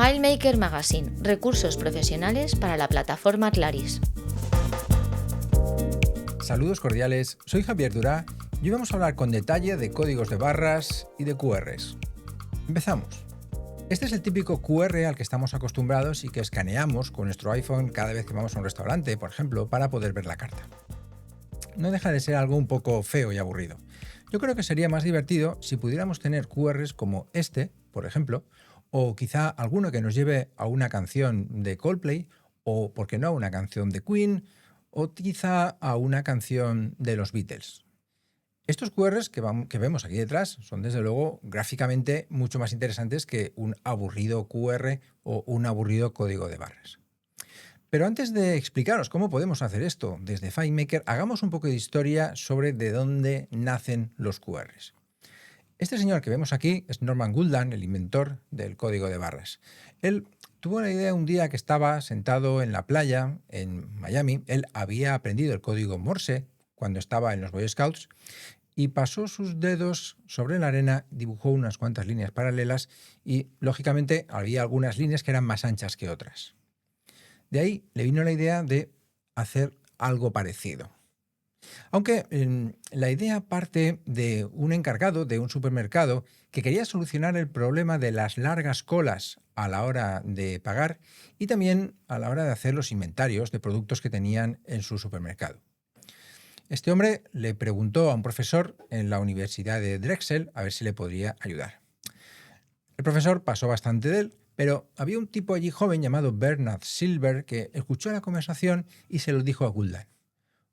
FileMaker Magazine, recursos profesionales para la plataforma Claris. Saludos cordiales, soy Javier Durá y hoy vamos a hablar con detalle de códigos de barras y de QRs. Empezamos. Este es el típico QR al que estamos acostumbrados y que escaneamos con nuestro iPhone cada vez que vamos a un restaurante, por ejemplo, para poder ver la carta. No deja de ser algo un poco feo y aburrido. Yo creo que sería más divertido si pudiéramos tener QRs como este, por ejemplo, o quizá alguno que nos lleve a una canción de Coldplay, o, por qué no, a una canción de Queen, o quizá a una canción de los Beatles. Estos QRs que vemos aquí detrás son desde luego gráficamente mucho más interesantes que un aburrido QR o un aburrido código de barras. Pero antes de explicaros cómo podemos hacer esto desde FileMaker, hagamos un poco de historia sobre de dónde nacen los QRs. Este señor que vemos aquí es Norman Goodland, el inventor del código de barras. Él tuvo la idea un día que estaba sentado en la playa en Miami. Él había aprendido el código Morse cuando estaba en los Boy Scouts y pasó sus dedos sobre la arena, dibujó unas cuantas líneas paralelas y, lógicamente, había algunas líneas que eran más anchas que otras. De ahí le vino la idea de hacer algo parecido. Aunque la idea parte de un encargado de un supermercado que quería solucionar el problema de las largas colas a la hora de pagar y también a la hora de hacer los inventarios de productos que tenían en su supermercado. Este hombre le preguntó a un profesor en la Universidad de Drexel a ver si le podría ayudar. El profesor pasó bastante de él, pero había un tipo allí joven llamado Bernard Silver que escuchó la conversación y se lo dijo a Goodland.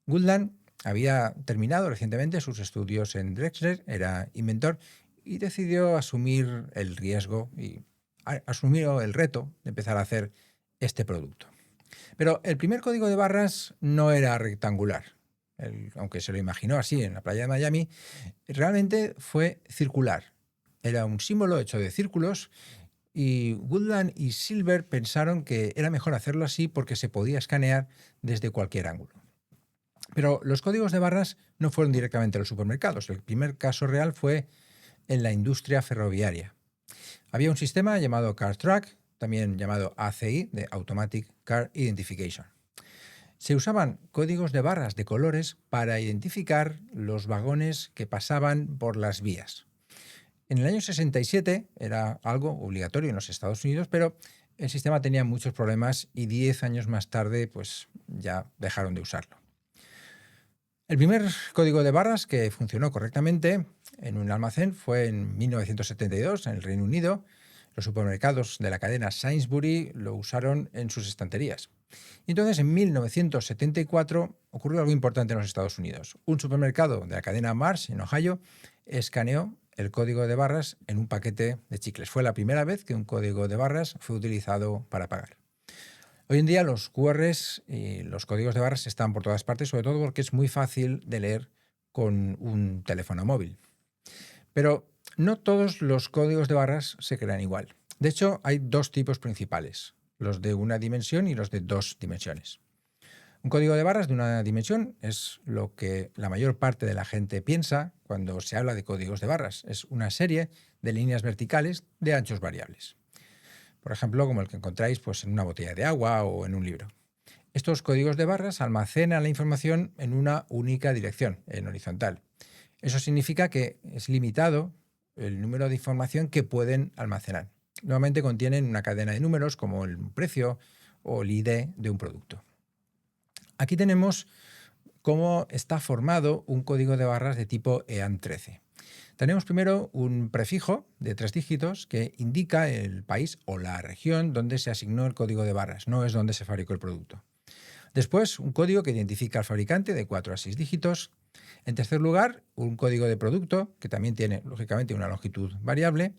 Goodland había terminado recientemente sus estudios en Drexel, era inventor, y decidió asumir el riesgo y asumió el reto de empezar a hacer este producto. Pero el primer código de barras no era rectangular. Aunque se lo imaginó así en la playa de Miami, realmente fue circular. Era un símbolo hecho de círculos y Goodland y Silver pensaron que era mejor hacerlo así porque se podía escanear desde cualquier ángulo. Pero los códigos de barras no fueron directamente a los supermercados. El primer caso real fue en la industria ferroviaria. Había un sistema llamado CarTrack, también llamado ACI, de Automatic Car Identification. Se usaban códigos de barras de colores para identificar los vagones que pasaban por las vías. En el año 67 era algo obligatorio en los Estados Unidos, pero el sistema tenía muchos problemas y 10 años más tarde pues, ya dejaron de usarlo. El primer código de barras que funcionó correctamente en un almacén fue en 1972 en el Reino Unido. Los supermercados de la cadena Sainsbury lo usaron en sus estanterías. Y entonces, en 1974, ocurrió algo importante en los Estados Unidos. Un supermercado de la cadena Mars, en Ohio, escaneó el código de barras en un paquete de chicles. Fue la primera vez que un código de barras fue utilizado para pagar. Hoy en día los QRs y los códigos de barras están por todas partes, sobre todo porque es muy fácil de leer con un teléfono móvil. Pero no todos los códigos de barras se crean igual. De hecho, hay dos tipos principales, los de una dimensión y los de dos dimensiones. Un código de barras de una dimensión es lo que la mayor parte de la gente piensa cuando se habla de códigos de barras. Es una serie de líneas verticales de anchos variables. Por ejemplo, como el que encontráis pues, en una botella de agua o en un libro. Estos códigos de barras almacenan la información en una única dirección, en horizontal. Eso significa que es limitado el número de información que pueden almacenar. Normalmente contienen una cadena de números como el precio o el ID de un producto. Aquí tenemos cómo está formado un código de barras de tipo EAN13. Tenemos primero un prefijo de 3 dígitos que indica el país o la región donde se asignó el código de barras, no es donde se fabricó el producto. Después, un código que identifica al fabricante de 4 a 6 dígitos. En tercer lugar, un código de producto que también tiene, lógicamente, una longitud variable.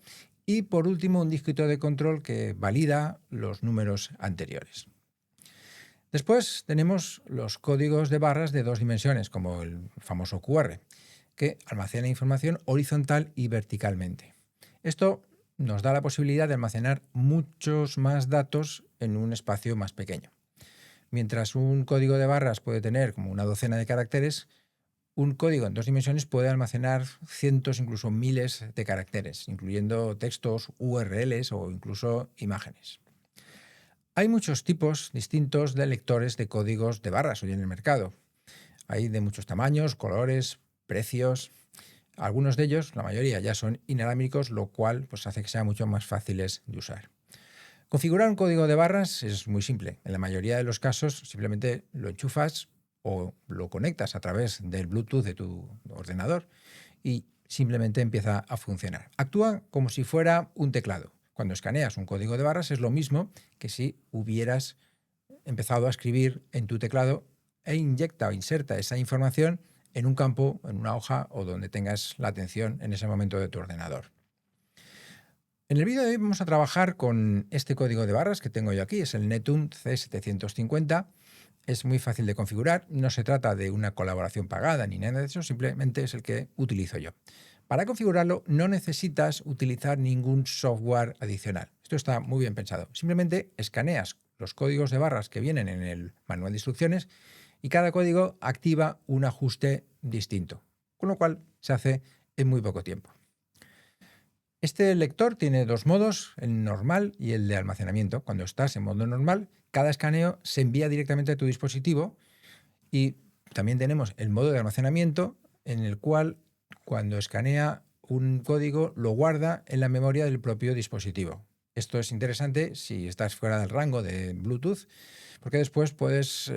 Y por último, un dígito de control que valida los números anteriores. Después tenemos los códigos de barras de 2 dimensiones, como el famoso QR, que almacena información horizontal y verticalmente. Esto nos da la posibilidad de almacenar muchos más datos en un espacio más pequeño. Mientras un código de barras puede tener como una docena de caracteres, un código en 2 dimensiones puede almacenar cientos, incluso miles de caracteres, incluyendo textos, URLs o incluso imágenes. Hay muchos tipos distintos de lectores de códigos de barras hoy en el mercado. Hay de muchos tamaños, colores, precios. Algunos de ellos, la mayoría, ya son inalámbricos, lo cual pues, hace que sean mucho más fáciles de usar. Configurar un código de barras es muy simple. En la mayoría de los casos simplemente lo enchufas o lo conectas a través del Bluetooth de tu ordenador y simplemente empieza a funcionar. Actúa como si fuera un teclado. Cuando escaneas un código de barras es lo mismo que si hubieras empezado a escribir en tu teclado e inyecta o inserta esa información en un campo, en una hoja o donde tengas la atención en ese momento de tu ordenador. En el vídeo de hoy vamos a trabajar con este código de barras que tengo yo aquí, es el Netum C750. Es muy fácil de configurar, no se trata de una colaboración pagada ni nada de eso, simplemente es el que utilizo yo. Para configurarlo no necesitas utilizar ningún software adicional. Esto está muy bien pensado. Simplemente escaneas los códigos de barras que vienen en el manual de instrucciones y cada código activa un ajuste distinto, con lo cual se hace en muy poco tiempo. Este lector tiene dos modos, el normal y el de almacenamiento. Cuando estás en modo normal, cada escaneo se envía directamente a tu dispositivo y también tenemos el modo de almacenamiento en el cual cuando escanea un código lo guarda en la memoria del propio dispositivo. Esto es interesante si estás fuera del rango de Bluetooth porque después puedes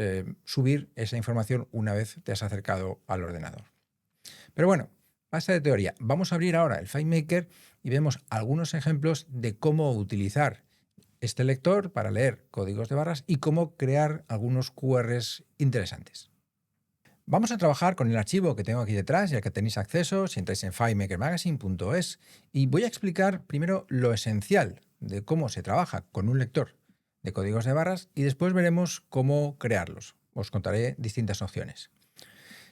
subir esa información una vez te has acercado al ordenador. Pero bueno, basta de teoría. Vamos a abrir ahora el FileMaker y vemos algunos ejemplos de cómo utilizar este lector para leer códigos de barras y cómo crear algunos QRs interesantes. Vamos a trabajar con el archivo que tengo aquí detrás y al que tenéis acceso si entráis en filemakermagazine.es y voy a explicar primero lo esencial de cómo se trabaja con un lector de códigos de barras y después veremos cómo crearlos. Os contaré distintas opciones.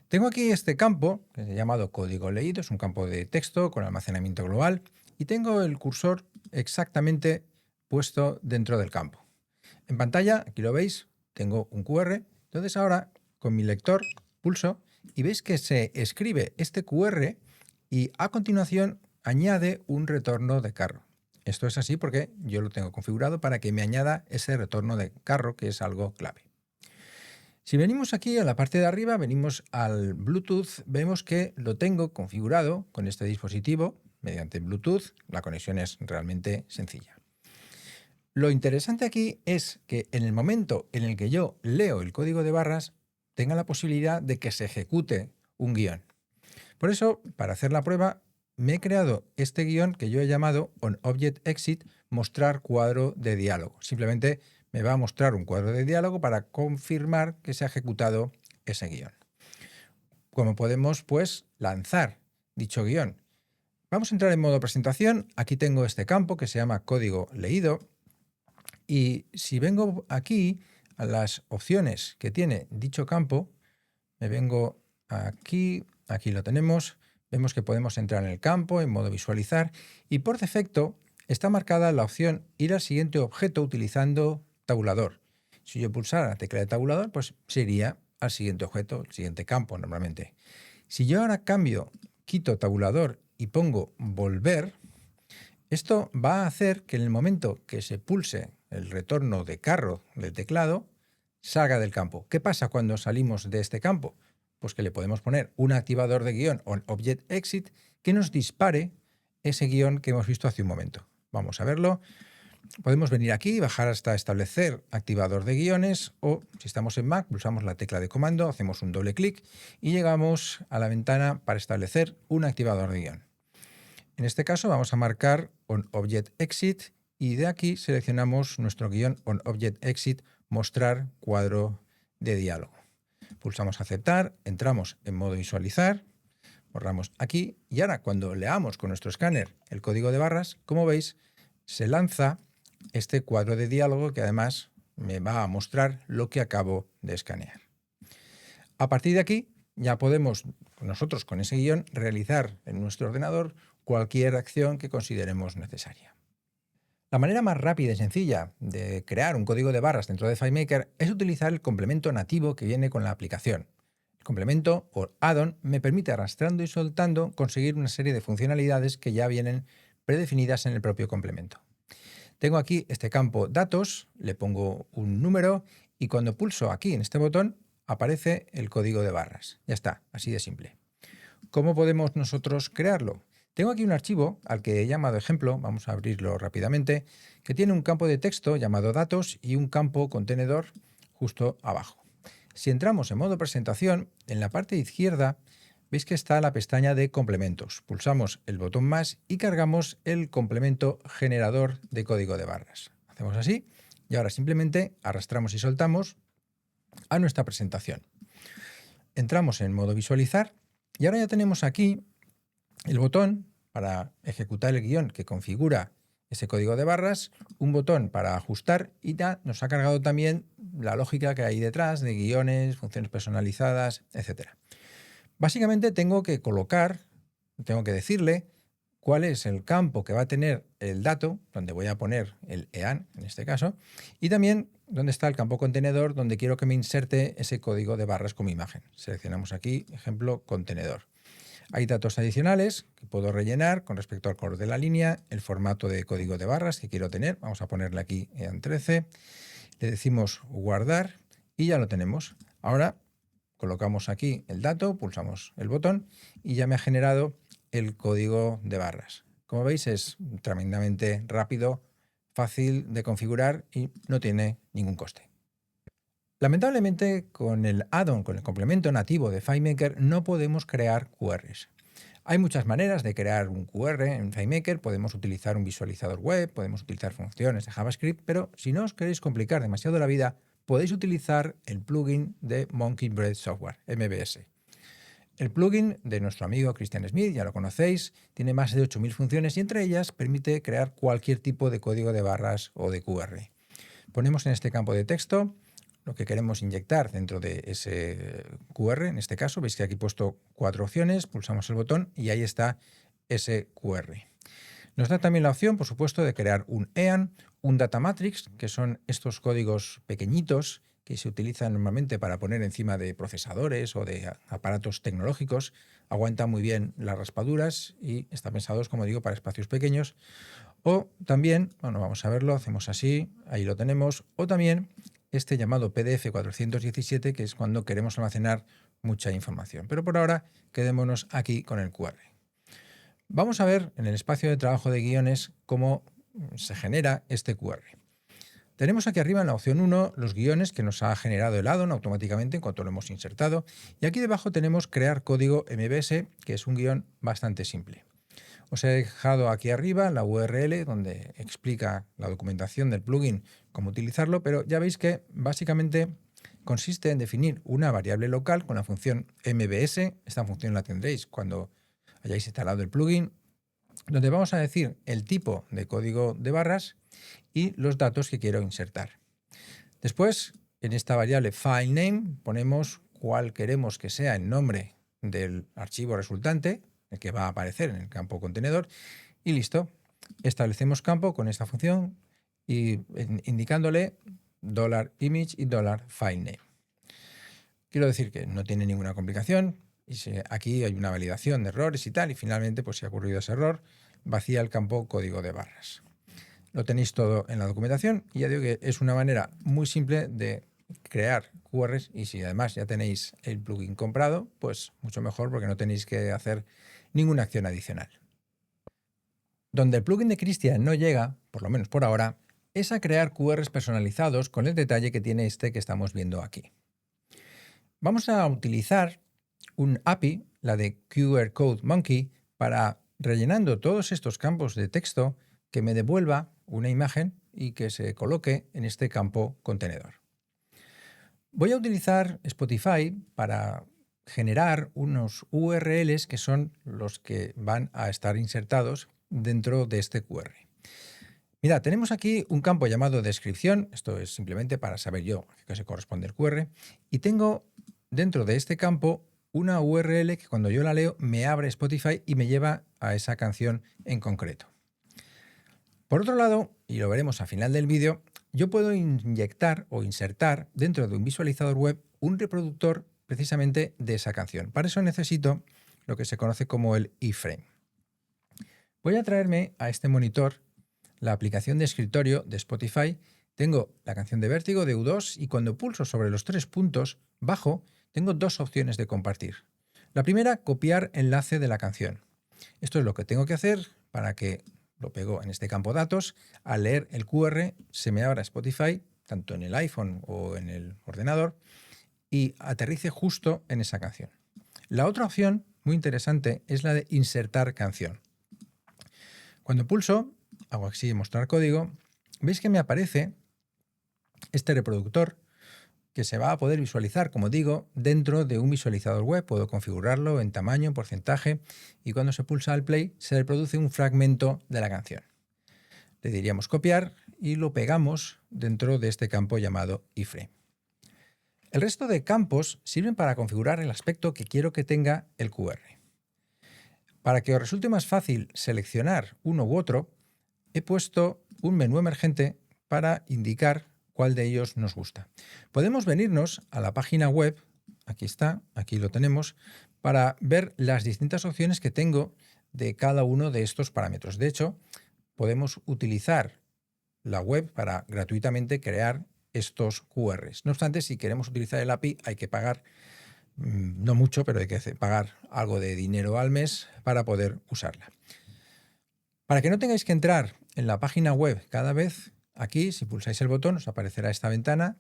Tengo aquí este campo, que es llamado código leído, es un campo de texto con almacenamiento global y tengo el cursor exactamente puesto dentro del campo. En pantalla, aquí lo veis, tengo un QR, entonces ahora con mi lector pulso y veis que se escribe este QR y a continuación añade un retorno de carro. Esto es así porque yo lo tengo configurado para que me añada ese retorno de carro, que es algo clave. Si venimos aquí a la parte de arriba, venimos al Bluetooth, vemos que lo tengo configurado con este dispositivo mediante Bluetooth. La conexión es realmente sencilla. Lo interesante aquí es que en el momento en el que yo leo el código de barras, tenga la posibilidad de que se ejecute un guión. Por eso, para hacer la prueba, me he creado este guión que yo he llamado onObjectExit mostrar cuadro de diálogo. Simplemente me va a mostrar un cuadro de diálogo para confirmar que se ha ejecutado ese guión. Como podemos, pues, lanzar dicho guión. Vamos a entrar en modo presentación. Aquí tengo este campo que se llama código leído. Y si vengo aquí a las opciones que tiene dicho campo, me vengo aquí, aquí lo tenemos. Vemos que podemos entrar en el campo en modo visualizar y por defecto está marcada la opción ir al siguiente objeto utilizando tabulador. Si yo pulsara la tecla de tabulador, pues se iría al siguiente objeto, el siguiente campo normalmente. Si yo ahora cambio, quito tabulador y pongo volver, esto va a hacer que en el momento que se pulse el retorno de carro del teclado, salga del campo. ¿Qué pasa cuando salimos de este campo? Pues que le podemos poner un activador de guión onObjectExit que nos dispare ese guión que hemos visto hace un momento. Vamos a verlo. Podemos venir aquí, bajar hasta establecer activador de guiones o si estamos en Mac, pulsamos la tecla de comando, hacemos un doble clic y llegamos a la ventana para establecer un activador de guión. En este caso vamos a marcar onObjectExit y de aquí seleccionamos nuestro guión onObjectExit mostrar cuadro de diálogo. Pulsamos aceptar, entramos en modo visualizar, borramos aquí y ahora cuando leamos con nuestro escáner el código de barras, como veis, se lanza este cuadro de diálogo que además me va a mostrar lo que acabo de escanear. A partir de aquí ya podemos nosotros con ese guión realizar en nuestro ordenador cualquier acción que consideremos necesaria. La manera más rápida y sencilla de crear un código de barras dentro de FileMaker es utilizar el complemento nativo que viene con la aplicación. El Complemento o add-on me permite, arrastrando y soltando, conseguir una serie de funcionalidades que ya vienen predefinidas en el propio complemento. Tengo aquí este campo datos, le pongo un número y cuando pulso aquí en este botón aparece el código de barras. Ya está, así de simple. ¿Cómo podemos nosotros crearlo? Tengo aquí un archivo al que he llamado ejemplo, vamos a abrirlo rápidamente, que tiene un campo de texto llamado datos y un campo contenedor justo abajo. Si entramos en modo presentación, en la parte izquierda veis que está la pestaña de complementos. Pulsamos el botón más y cargamos el complemento generador de código de barras. Hacemos así y ahora simplemente arrastramos y soltamos a nuestra presentación. Entramos en modo visualizar y ahora ya tenemos aquí el botón para ejecutar el guión que configura ese código de barras, un botón para ajustar y ya nos ha cargado también la lógica que hay detrás de guiones, funciones personalizadas, etc. Básicamente tengo que decirle cuál es el campo que va a tener el dato, donde voy a poner el EAN en este caso, y también dónde está el campo contenedor, donde quiero que me inserte ese código de barras como imagen. Seleccionamos aquí, ejemplo, contenedor. Hay datos adicionales que puedo rellenar con respecto al color de la línea, el formato de código de barras que quiero tener. Vamos a ponerle aquí EAN 13. Le decimos guardar y ya lo tenemos. Ahora colocamos aquí el dato, pulsamos el botón y ya me ha generado el código de barras. Como veis es tremendamente rápido, fácil de configurar y no tiene ningún coste. Lamentablemente con el add-on, con el complemento nativo de FileMaker, no podemos crear QRs. Hay muchas maneras de crear un QR en FileMaker, podemos utilizar un visualizador web, podemos utilizar funciones de JavaScript, pero si no os queréis complicar demasiado la vida, podéis utilizar el plugin de Monkey Bread Software, MBS. El plugin de nuestro amigo Christian Smith, ya lo conocéis, tiene más de 8.000 funciones y entre ellas permite crear cualquier tipo de código de barras o de QR. Ponemos en este campo de texto lo que queremos inyectar dentro de ese QR, en este caso, veis que aquí he puesto 4 opciones, pulsamos el botón y ahí está ese QR. Nos da también la opción, por supuesto, de crear un EAN, un data matrix, que son estos códigos pequeñitos que se utilizan normalmente para poner encima de procesadores o de aparatos tecnológicos. Aguantan muy bien las raspaduras y están pensados, como digo, para espacios pequeños. O también, bueno, vamos a verlo, hacemos así, ahí lo tenemos, o también este llamado PDF 417, que es cuando queremos almacenar mucha información. Pero por ahora, quedémonos aquí con el QR. Vamos a ver en el espacio de trabajo de guiones cómo se genera este QR. Tenemos aquí arriba en la opción 1 los guiones que nos ha generado el add-on automáticamente en cuanto lo hemos insertado. Y aquí debajo tenemos crear código MBS, que es un guión bastante simple. Os he dejado aquí arriba la URL donde explica la documentación del plugin, cómo utilizarlo, pero ya veis que básicamente consiste en definir una variable local con la función MBS. Esta función la tendréis cuando hayáis instalado el plugin, donde vamos a decir el tipo de código de barras y los datos que quiero insertar. Después, en esta variable filename ponemos cuál queremos que sea el nombre del archivo resultante, el que va a aparecer en el campo contenedor, y listo. Establecemos campo con esta función y indicándole $image y $filename. Quiero decir que no tiene ninguna complicación. Y aquí hay una validación de errores y tal, y finalmente, pues si ha ocurrido ese error, vacía el campo código de barras. Lo tenéis todo en la documentación y ya digo que es una manera muy simple de crear QRs y si además ya tenéis el plugin comprado, pues mucho mejor porque no tenéis que hacer ninguna acción adicional. Donde el plugin de Christian no llega, por lo menos por ahora, es a crear QRs personalizados con el detalle que tiene este que estamos viendo aquí. Vamos a utilizar un API, la de QR Code Monkey, para rellenando todos estos campos de texto que me devuelva una imagen y que se coloque en este campo contenedor. Voy a utilizar Spotify para generar unos URLs que son los que van a estar insertados dentro de este QR. Mira, tenemos aquí un campo llamado descripción, esto es simplemente para saber yo a qué se corresponde el QR, y tengo dentro de este campo una URL que cuando yo la leo me abre Spotify y me lleva a esa canción en concreto. Por otro lado, y lo veremos al final del vídeo, yo puedo inyectar o insertar dentro de un visualizador web un reproductor precisamente de esa canción. Para eso necesito lo que se conoce como el iframe. Voy a traerme a este monitor la aplicación de escritorio de Spotify. Tengo la canción de Vértigo de U2 y cuando pulso sobre los 3 puntos bajo, tengo dos opciones de compartir. La primera, copiar enlace de la canción. Esto es lo que tengo que hacer para que lo pego en este campo datos. Al leer el QR se me abra Spotify, tanto en el iPhone o en el ordenador, y aterrice justo en esa canción. La otra opción, muy interesante, es la de insertar canción. Cuando pulso, hago así mostrar código, veis que me aparece este reproductor que se va a poder visualizar, como digo, dentro de un visualizador web. Puedo configurarlo en tamaño, en porcentaje, y cuando se pulsa al play se reproduce un fragmento de la canción. Le diríamos copiar y lo pegamos dentro de este campo llamado iframe. El resto de campos sirven para configurar el aspecto que quiero que tenga el QR. Para que os resulte más fácil seleccionar uno u otro, he puesto un menú emergente para indicar cuál de ellos nos gusta. Podemos venirnos a la página web, aquí está, aquí lo tenemos, para ver las distintas opciones que tengo de cada uno de estos parámetros. De hecho, podemos utilizar la web para gratuitamente crear estos QRs. No obstante, si queremos utilizar el API hay que pagar, no mucho, pero hay que pagar algo de dinero al mes para poder usarla. Para que no tengáis que entrar en la página web cada vez, aquí, si pulsáis el botón, os aparecerá esta ventana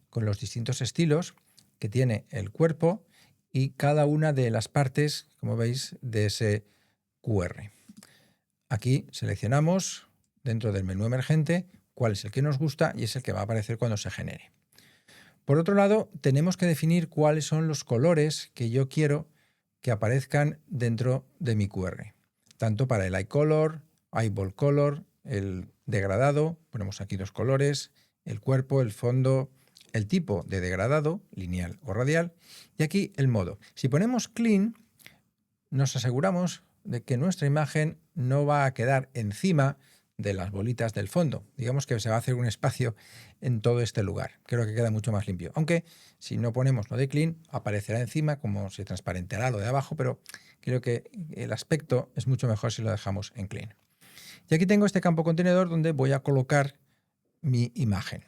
con los distintos estilos que tiene el cuerpo y cada una de las partes, como veis, de ese QR. Aquí seleccionamos dentro del menú emergente cuál es el que nos gusta y es el que va a aparecer cuando se genere. Por otro lado, tenemos que definir cuáles son los colores que yo quiero que aparezcan dentro de mi QR. Tanto para el iColor, eyeball color, el degradado, ponemos aquí dos colores, el cuerpo, el fondo, el tipo de degradado, lineal o radial, y aquí el modo. Si ponemos clean, nos aseguramos de que nuestra imagen no va a quedar encima de las bolitas del fondo. Digamos que se va a hacer un espacio en todo este lugar. Creo que queda mucho más limpio. Aunque si no ponemos lo de clean, aparecerá encima como se transparentará lo de abajo, pero creo que el aspecto es mucho mejor si lo dejamos en clean. Y aquí tengo este campo contenedor donde voy a colocar mi imagen.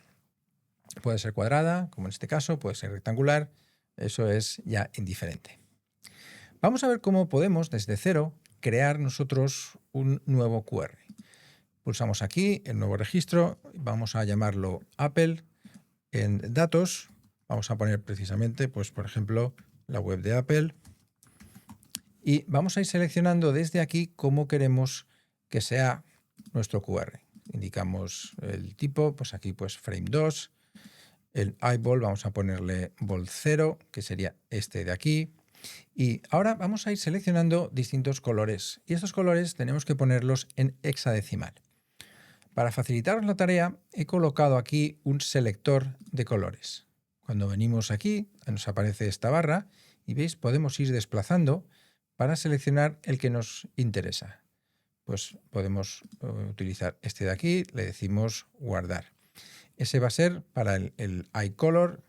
Puede ser cuadrada, como en este caso, puede ser rectangular, eso es ya indiferente. Vamos a ver cómo podemos desde cero crear nosotros un nuevo QR. Pulsamos aquí el nuevo registro, vamos a llamarlo Apple. En datos vamos a poner precisamente, pues por ejemplo, la web de Apple y vamos a ir seleccionando desde aquí cómo queremos que sea nuestro QR. Indicamos el tipo, pues aquí pues frame 2, el eyeball vamos a ponerle ball 0, que sería este de aquí. Y ahora vamos a ir seleccionando distintos colores y estos colores tenemos que ponerlos en hexadecimal. Para facilitaros la tarea he colocado aquí un selector de colores. Cuando venimos aquí nos aparece esta barra y veis podemos ir desplazando para seleccionar el que nos interesa. Pues podemos utilizar este de aquí, le decimos guardar. Ese va a ser para el iColor,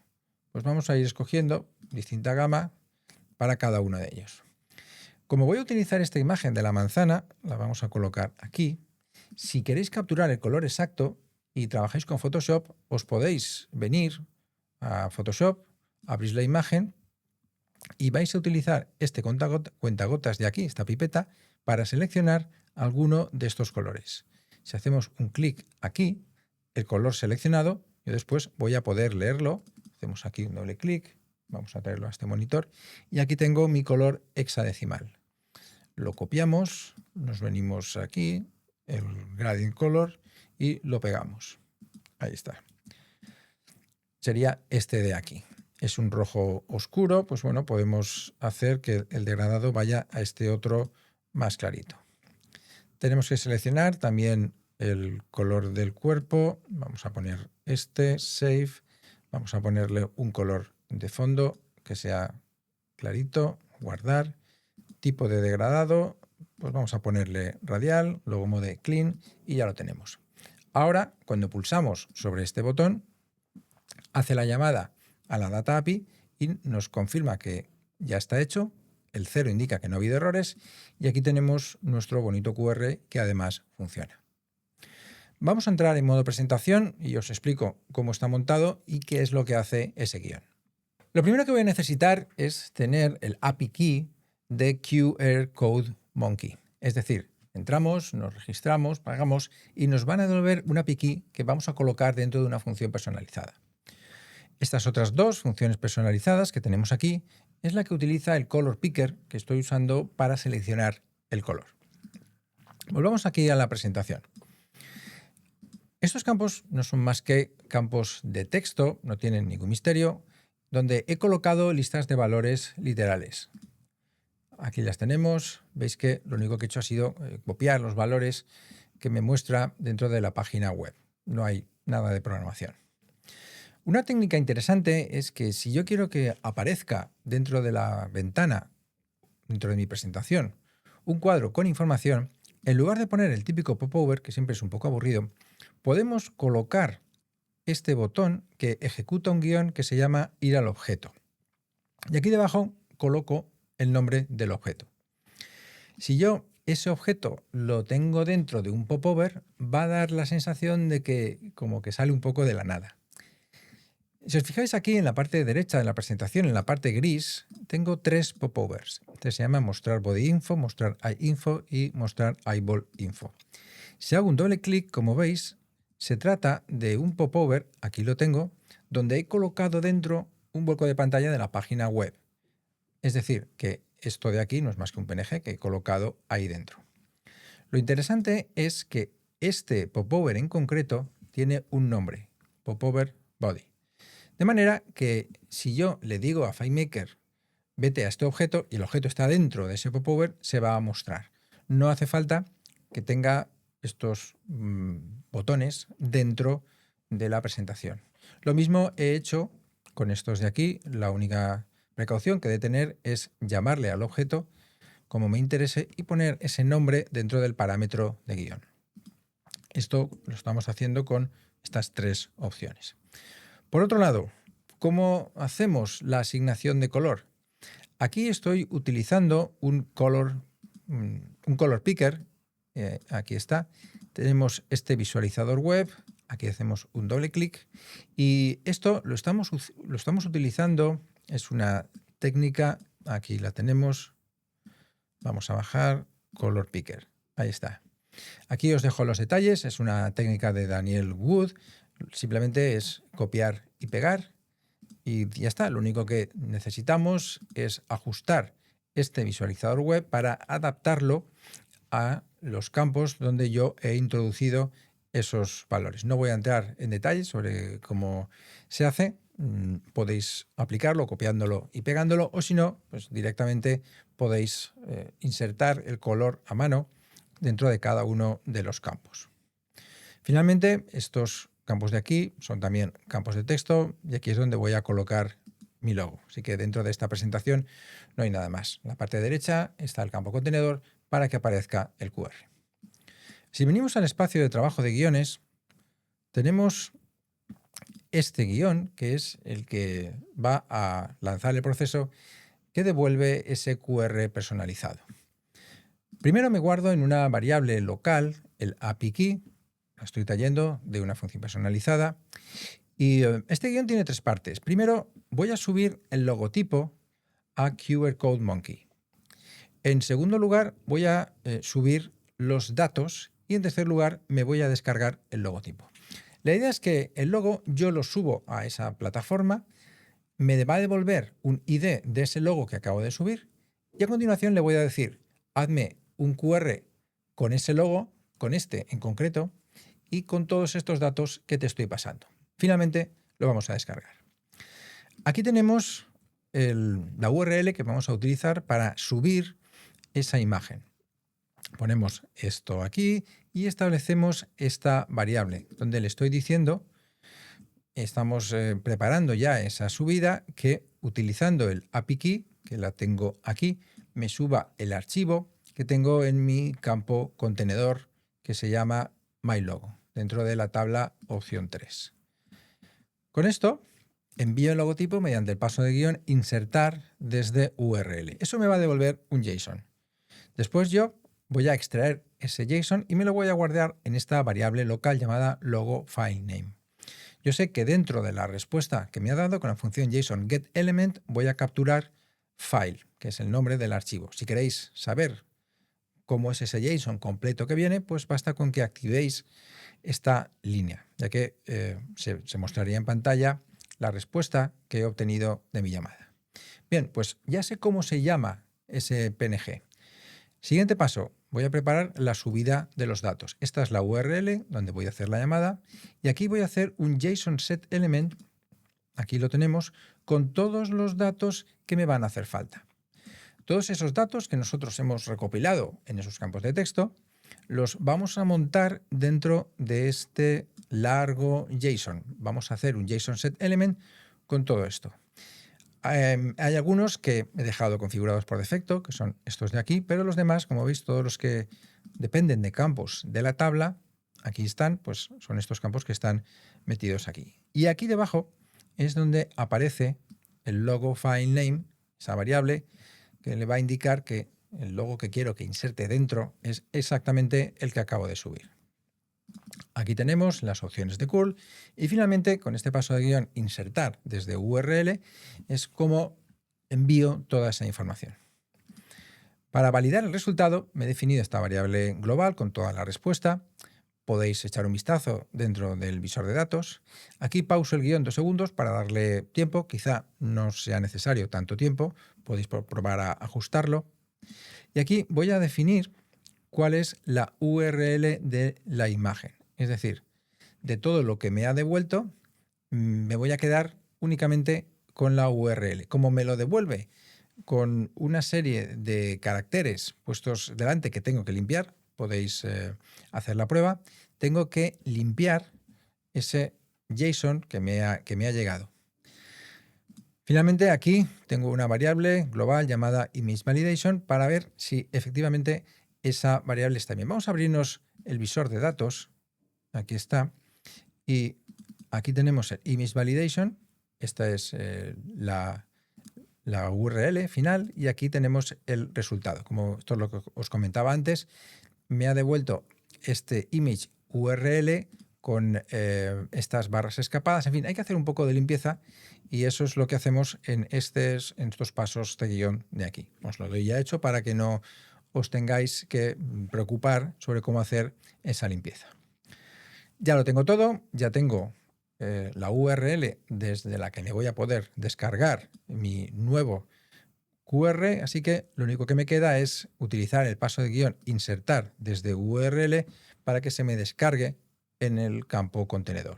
pues vamos a ir escogiendo distinta gama para cada uno de ellos. Como voy a utilizar esta imagen de la manzana, la vamos a colocar aquí. Si queréis capturar el color exacto y trabajáis con Photoshop, os podéis venir a Photoshop, abrís la imagen y vais a utilizar este cuentagotas de aquí, esta pipeta, para seleccionar alguno de estos colores. Si hacemos un clic aquí, el color seleccionado, yo después voy a poder leerlo. Hacemos aquí un doble clic, vamos a traerlo a este monitor y aquí tengo mi color hexadecimal. Lo copiamos, nos venimos aquí, el gradient color y lo pegamos. Ahí está. Sería este de aquí. Es un rojo oscuro, pues bueno, podemos hacer que el degradado vaya a este otro más clarito. Tenemos que seleccionar también el color del cuerpo. Vamos a poner este, Save. Vamos a ponerle un color de fondo que sea clarito, guardar. Tipo de degradado, pues vamos a ponerle radial, luego modo clean y ya lo tenemos. Ahora, cuando pulsamos sobre este botón, hace la llamada a la Data API y nos confirma que ya está hecho. El 0 indica que no ha habido errores y aquí tenemos nuestro bonito QR que además funciona. Vamos a entrar en modo presentación y os explico cómo está montado y qué es lo que hace ese guión. Lo primero que voy a necesitar es tener el API Key de QR Code Monkey. Es decir, entramos, nos registramos, pagamos y nos van a devolver una API Key que vamos a colocar dentro de una función personalizada. Estas otras dos funciones personalizadas que tenemos aquí es la que utiliza el Color Picker que estoy usando para seleccionar el color. Volvamos aquí a la presentación. Estos campos no son más que campos de texto, no tienen ningún misterio, donde he colocado listas de valores literales. Aquí las tenemos, veis que lo único que he hecho ha sido copiar los valores que me muestra dentro de la página web. No hay nada de programación. Una técnica interesante es que si yo quiero que aparezca dentro de la ventana, dentro de mi presentación, un cuadro con información, en lugar de poner el típico popover, que siempre es un poco aburrido, podemos colocar este botón que ejecuta un guión que se llama ir al objeto. Y aquí debajo coloco el nombre del objeto. Si yo ese objeto lo tengo dentro de un popover, va a dar la sensación de que como que sale un poco de la nada. Si os fijáis aquí en la parte derecha de la presentación, en la parte gris, tengo 3 popovers. Este se llama mostrar body info, mostrar eye info y mostrar eyeball info. Si hago un doble clic, como veis, se trata de un popover, aquí lo tengo, donde he colocado dentro un vuelco de pantalla de la página web. Es decir, que esto de aquí no es más que un PNG que he colocado ahí dentro. Lo interesante es que este popover en concreto tiene un nombre, popover body. De manera que si yo le digo a FileMaker, vete a este objeto y el objeto está dentro de ese popover, se va a mostrar. No hace falta que tenga estos botones dentro de la presentación. Lo mismo he hecho con estos de aquí. La única precaución que he de tener es llamarle al objeto como me interese y poner ese nombre dentro del parámetro de guión. Esto lo estamos haciendo con estas 3 opciones. Por otro lado, ¿cómo hacemos la asignación de color? Aquí estoy utilizando un color picker. Aquí está. Tenemos este visualizador web. Aquí hacemos un doble clic. Y esto lo estamos utilizando. Es una técnica. Aquí la tenemos. Vamos a bajar. Color picker. Ahí está. Aquí os dejo los detalles. Es una técnica de Daniel Wood. Simplemente es copiar y pegar y ya está. Lo único que necesitamos es ajustar este visualizador web para adaptarlo a los campos donde yo he introducido esos valores. No voy a entrar en detalles sobre cómo se hace. Podéis aplicarlo copiándolo y pegándolo o si no, pues directamente podéis insertar el color a mano dentro de cada uno de los campos. Finalmente, estos campos de aquí son también campos de texto y aquí es donde voy a colocar mi logo. Así que dentro de esta presentación no hay nada más. En la parte derecha está el campo contenedor para que aparezca el QR. Si venimos al espacio de trabajo de guiones, tenemos este guión que es el que va a lanzar el proceso que devuelve ese QR personalizado. Primero me guardo en una variable local el API Key. La estoy trayendo de una función personalizada y este guión tiene 3 partes. Primero voy a subir el logotipo a QR Code Monkey. En segundo lugar voy a subir los datos y en tercer lugar me voy a descargar el logotipo. La idea es que el logo yo lo subo a esa plataforma, me va a devolver un ID de ese logo que acabo de subir y a continuación le voy a decir hazme un QR con ese logo, con este en concreto, y con todos estos datos que te estoy pasando. Finalmente lo vamos a descargar. Aquí tenemos la URL que vamos a utilizar para subir esa imagen. Ponemos esto aquí y establecemos esta variable donde le estoy diciendo, estamos preparando ya esa subida que utilizando el API Key, que la tengo aquí, me suba el archivo que tengo en mi campo contenedor que se llama MyLogo, dentro de la tabla opción 3. Con esto envío el logotipo mediante el paso de guión insertar desde URL. Eso me va a devolver un JSON. Después yo voy a extraer ese JSON y me lo voy a guardar en esta variable local llamada logo file name. Yo sé que dentro de la respuesta que me ha dado con la función JSON getElement voy a capturar file, que es el nombre del archivo. Si queréis saber cómo es ese JSON completo que viene, pues basta con que activéis esta línea, ya que se mostraría en pantalla la respuesta que he obtenido de mi llamada. Bien, pues ya sé cómo se llama ese PNG. Siguiente paso, voy a preparar la subida de los datos. Esta es la URL donde voy a hacer la llamada y aquí voy a hacer un JSON set element, aquí lo tenemos, con todos los datos que me van a hacer falta. Todos esos datos que nosotros hemos recopilado en esos campos de texto los vamos a montar dentro de este largo JSON. Vamos a hacer un JSON set element con todo esto. Hay algunos que he dejado configurados por defecto, que son estos de aquí, pero los demás, como veis, todos los que dependen de campos de la tabla, aquí están, pues son estos campos que están metidos aquí. Y aquí debajo es donde aparece el logo file name, esa variable que le va a indicar que el logo que quiero que inserte dentro es exactamente el que acabo de subir. Aquí tenemos las opciones de curl y finalmente con este paso de guión insertar desde URL es como envío toda esa información. Para validar el resultado me he definido esta variable global con toda la respuesta. Podéis echar un vistazo dentro del visor de datos. Aquí pauso el guión 2 segundos para darle tiempo, quizá no sea necesario tanto tiempo, podéis probar a ajustarlo. Y aquí voy a definir cuál es la URL de la imagen. Es decir, de todo lo que me ha devuelto, me voy a quedar únicamente con la URL. Como me lo devuelve con una serie de caracteres puestos delante que tengo que limpiar, podéis hacer la prueba, tengo que limpiar ese JSON que me ha llegado. Finalmente aquí tengo una variable global llamada ImageValidation para ver si efectivamente esa variable está bien. Vamos a abrirnos el visor de datos, aquí está, y aquí tenemos el ImageValidation, esta es la URL final y aquí tenemos el resultado. Como esto es lo que os comentaba antes, me ha devuelto este image URL con estas barras escapadas. En fin, hay que hacer un poco de limpieza y eso es lo que hacemos en estos pasos de guión de aquí. Os lo doy ya hecho para que no os tengáis que preocupar sobre cómo hacer esa limpieza. Ya lo tengo todo, ya tengo la URL desde la que me voy a poder descargar mi nuevo QR, así que lo único que me queda es utilizar el paso de guión insertar desde URL para que se me descargue en el campo contenedor.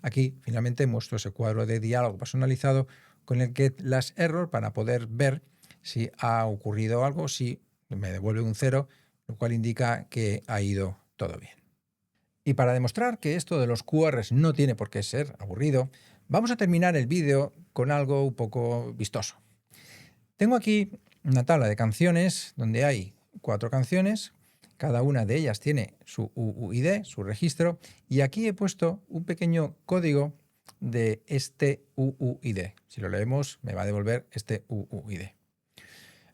Aquí finalmente muestro ese cuadro de diálogo personalizado con el get last error para poder ver si ha ocurrido algo, si me devuelve un 0, lo cual indica que ha ido todo bien. Y para demostrar que esto de los QRs no tiene por qué ser aburrido, vamos a terminar el vídeo con algo un poco vistoso. Tengo aquí una tabla de canciones donde hay 4 canciones, cada una de ellas tiene su UUID, su registro, y aquí he puesto un pequeño código de este UUID. Si lo leemos me va a devolver este UUID.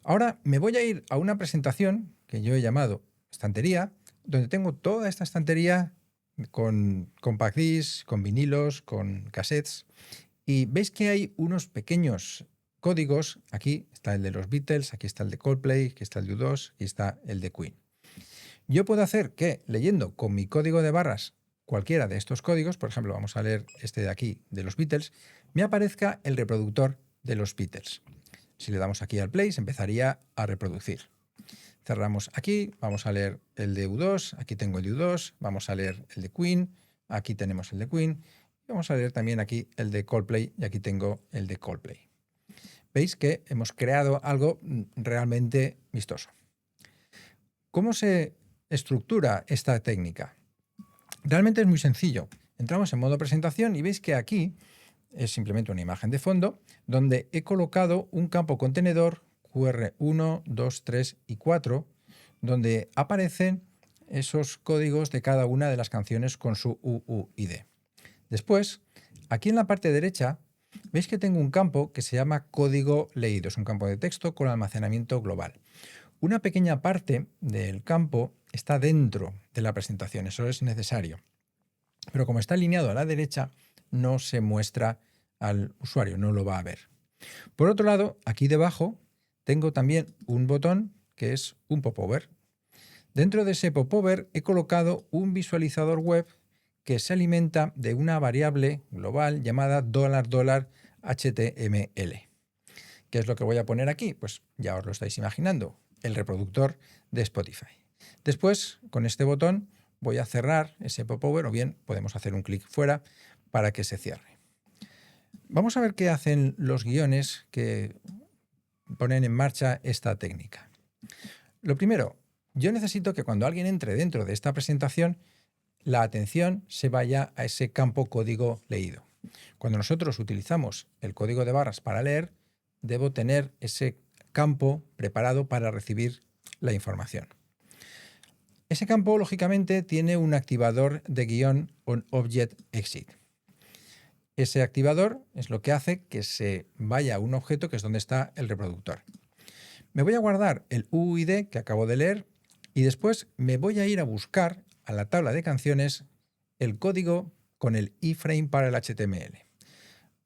Ahora me voy a ir a una presentación que yo he llamado estantería, donde tengo toda esta estantería con compact discs, con vinilos, con cassettes, y veis que hay unos pequeños códigos. Aquí está el de los Beatles, aquí está el de Coldplay, aquí está el de U2, aquí está el de Queen. Yo puedo hacer que leyendo con mi código de barras cualquiera de estos códigos, por ejemplo, vamos a leer este de aquí de los Beatles, me aparezca el reproductor de los Beatles. Si le damos aquí al play, se empezaría a reproducir. Cerramos aquí, vamos a leer el de U2, aquí tengo el de U2, vamos a leer el de Queen, aquí tenemos el de Queen, y vamos a leer también aquí el de Coldplay y aquí tengo el de Coldplay. Veis que hemos creado algo realmente vistoso. ¿Cómo se estructura esta técnica? Realmente es muy sencillo. Entramos en modo presentación y veis que aquí es simplemente una imagen de fondo donde he colocado un campo contenedor QR1, 2, 3 y 4 donde aparecen esos códigos de cada una de las canciones con su UUID. Después, aquí en la parte derecha Veis que tengo un campo que se llama código leído. Es un campo de texto con almacenamiento global. Una pequeña parte del campo está dentro de la presentación, eso es necesario. Pero como está alineado a la derecha, no se muestra al usuario, no lo va a ver. Por otro lado, aquí debajo tengo también un botón que es un popover. Dentro de ese popover he colocado un visualizador web que se alimenta de una variable global llamada $HTML. ¿Qué es lo que voy a poner aquí? Pues ya os lo estáis imaginando, el reproductor de Spotify. Después, con este botón, voy a cerrar ese popover, o bien podemos hacer un clic fuera para que se cierre. Vamos a ver qué hacen los guiones que ponen en marcha esta técnica. Lo primero, yo necesito que cuando alguien entre dentro de esta presentación, la atención se vaya a ese campo código leído. Cuando nosotros utilizamos el código de barras para leer, debo tener ese campo preparado para recibir la información. Ese campo, lógicamente, tiene un activador de guión onObjectExit. Ese activador es lo que hace que se vaya a un objeto que es donde está el reproductor. Me voy a guardar el UUID que acabo de leer y después me voy a ir a buscar a la tabla de canciones el código con el iframe para el HTML.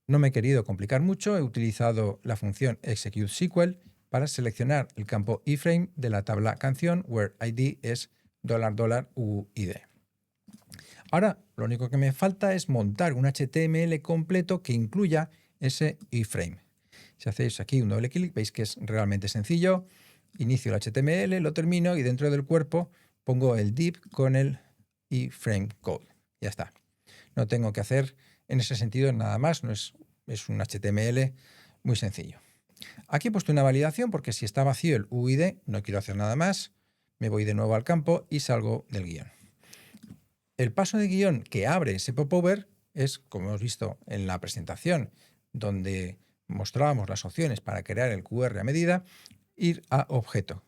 No me he querido complicar mucho, he utilizado la función executeSQL para seleccionar el campo iframe de la tabla canción, where ID es $UUID. Ahora, lo único que me falta es montar un HTML completo que incluya ese iframe. Si hacéis aquí un doble clic, veis que es realmente sencillo. Inicio el HTML, lo termino y dentro del cuerpo pongo el div con el iframe code. Ya está. No tengo que hacer en ese sentido nada más, es un HTML muy sencillo. Aquí he puesto una validación porque si está vacío el UID no quiero hacer nada más. Me voy de nuevo al campo y salgo del guión. El paso de guión que abre ese popover es, como hemos visto en la presentación, donde mostrábamos las opciones para crear el QR a medida, ir a objeto.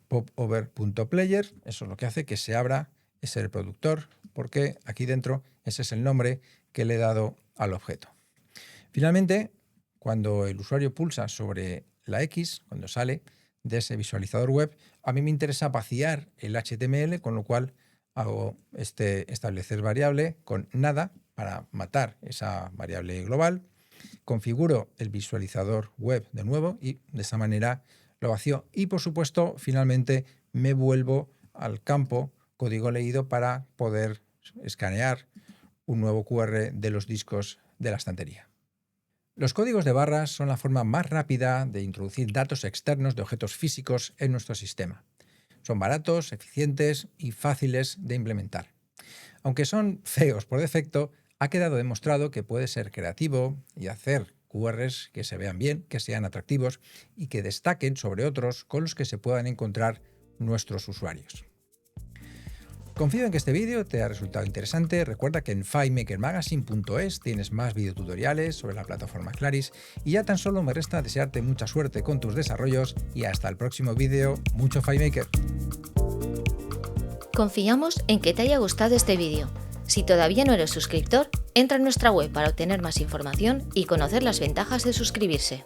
Popover.player, eso es lo que hace que se abra ese reproductor, porque aquí dentro ese es el nombre que le he dado al objeto. Finalmente, cuando el usuario pulsa sobre la X, cuando sale de ese visualizador web, a mí me interesa vaciar el HTML, con lo cual hago establecer variable con nada para matar esa variable global. Configuro el visualizador web de nuevo y de esa manera lo vacío. Y por supuesto, finalmente me vuelvo al campo código leído para poder escanear un nuevo QR de los discos de la estantería. Los códigos de barras son la forma más rápida de introducir datos externos de objetos físicos en nuestro sistema. Son baratos, eficientes y fáciles de implementar. Aunque son feos por defecto, ha quedado demostrado que puede ser creativo y hacer QRs que se vean bien, que sean atractivos y que destaquen sobre otros con los que se puedan encontrar nuestros usuarios. Confío en que este vídeo te ha resultado interesante. Recuerda que en FileMakerMagazine.es tienes más videotutoriales sobre la plataforma Claris y ya tan solo me resta desearte mucha suerte con tus desarrollos y hasta el próximo vídeo. ¡Mucho FileMaker! Confiamos en que te haya gustado este vídeo. Si todavía no eres suscriptor, entra en nuestra web para obtener más información y conocer las ventajas de suscribirse.